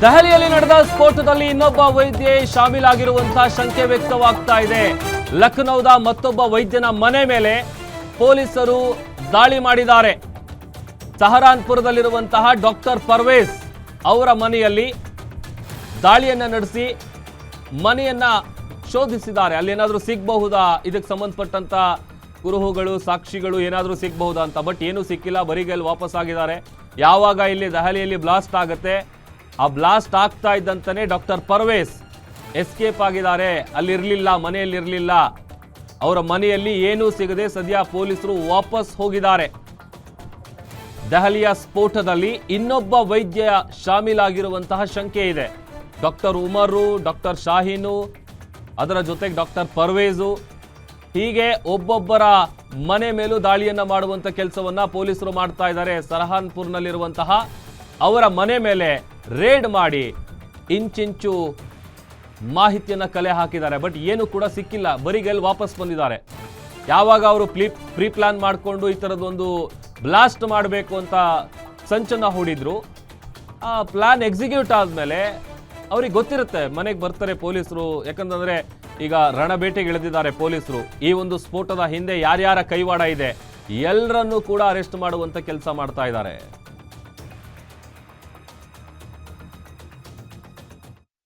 ದೆಹಲಿಯಲ್ಲಿ ನಡೆದ ಸ್ಫೋಟದಲ್ಲಿ ಇನ್ನೊಬ್ಬ ವೈದ್ಯೆ ಶಾಮೀಲಾಗಿರುವಂತಹ ಶಂಕೆ ವ್ಯಕ್ತವಾಗ್ತಾ ಇದೆ. ಲಖನೌದ ಮತ್ತೊಬ್ಬ ವೈದ್ಯನ ಮನೆ ಮೇಲೆ ಪೊಲೀಸರು ದಾಳಿ ಮಾಡಿದ್ದಾರೆ. ಸಹರಾನ್ಪುರದಲ್ಲಿರುವಂತಹ ಡಾಕ್ಟರ್ ಪರ್ವೇಜ್ ಅವರ ಮನೆಯಲ್ಲಿ ದಾಳಿಯನ್ನ ನಡೆಸಿ ಮನೆಯನ್ನ ಶೋಧಿಸಿದ್ದಾರೆ. ಅಲ್ಲಿ ಏನಾದರೂ ಸಿಗಬಹುದಾ, ಇದಕ್ಕೆ ಸಂಬಂಧಪಟ್ಟಂತ ಕುರುಹುಗಳು ಸಾಕ್ಷಿಗಳು ಏನಾದರೂ ಸಿಗಬಹುದಾ ಅಂತ. ಬಟ್ ಏನೂ ಸಿಕ್ಕಿಲ್ಲ, ಬರಿಗೈಲಿ ವಾಪಸ್ ಆಗಿದ್ದಾರೆ. ಯಾವಾಗ ಇಲ್ಲಿ ದೆಹಲಿಯಲ್ಲಿ ಬ್ಲಾಸ್ಟ್ ಆಗುತ್ತೆ, ಆ ಬ್ಲಾಸ್ಟ್ ಆಗ್ತಾ ಇದ್ದಂತಾನೆ ಡಾಕ್ಟರ್ ಪರ್ವೇಜ್ ಎಸ್ಕೇಪ್ ಆಗಿದ್ದಾರೆ. ಅಲ್ಲಿರಲಿಲ್ಲ, ಮನೆಯಲ್ಲಿರಲಿಲ್ಲ. ಅವರ ಮನೆಯಲ್ಲಿ ಏನೂ ಸಿಗದೆ ಸದ್ಯ ಪೊಲೀಸರು ವಾಪಸ್ ಹೋಗಿದ್ದಾರೆ. ದೆಹಲಿಯ ಸ್ಫೋಟದಲ್ಲಿ ಇನ್ನೊಬ್ಬ ವೈದ್ಯ ಶಾಮೀಲಾಗಿರುವಂತಹ ಶಂಕೆ ಇದೆ. ಡಾಕ್ಟರ್ ಉಮರು, ಡಾಕ್ಟರ್ ಶಾಹೀನು, ಅದರ ಜೊತೆಗೆ ಡಾಕ್ಟರ್ ಪರ್ವೇಜು, ಹೀಗೆ ಒಬ್ಬೊಬ್ಬರ ಮನೆ ಮೇಲೂ ದಾಳಿಯನ್ನ ಮಾಡುವಂತ ಕೆಲಸವನ್ನ ಪೊಲೀಸರು ಮಾಡ್ತಾ ಇದ್ದಾರೆ. ಸಹರಾನ್ಪುರ್ನಲ್ಲಿರುವಂತಹ ಅವರ ಮನೆ ಮೇಲೆ ರೇಡ್ ಮಾಡಿ ಇಂಚಿಂಚು ಮಾಹಿತಿಯನ್ನ ಕಲೆ ಹಾಕಿದ್ದಾರೆ. ಬಟ್ ಏನು ಕೂಡ ಸಿಕ್ಕಿಲ್ಲ, ಬರಿಗೈಲಿ ವಾಪಸ್ ಬಂದಿದ್ದಾರೆ. ಯಾವಾಗ ಅವರು ಪ್ರೀ ಪ್ಲಾನ್ ಮಾಡಿಕೊಂಡು ಈ ಥರದೊಂದು ಬ್ಲಾಸ್ಟ್ ಮಾಡಬೇಕು ಅಂತ ಸಂಚನ್ನ ಹೂಡಿದ್ರು, ಆ ಪ್ಲಾನ್ ಎಕ್ಸಿಕ್ಯೂಟ್ ಆದಮೇಲೆ ಅವ್ರಿಗೆ ಗೊತ್ತಿರುತ್ತೆ, ಮನೆಗೆ ಬರ್ತಾರೆ ಪೊಲೀಸರು. ಯಾಕಂತಂದ್ರೆ ಈಗ ರಣಬೇಟೆಗೆ ಇಳಿದಿದ್ದಾರೆ ಪೊಲೀಸರು. ಈ ಒಂದು ಸ್ಫೋಟದ ಹಿಂದೆ ಯಾರ್ಯಾರ ಕೈವಾಡ ಇದೆ ಎಲ್ಲರನ್ನೂ ಕೂಡ ಅರೆಸ್ಟ್ ಮಾಡುವಂತ ಕೆಲಸ ಮಾಡ್ತಾ ಇದ್ದಾರೆ.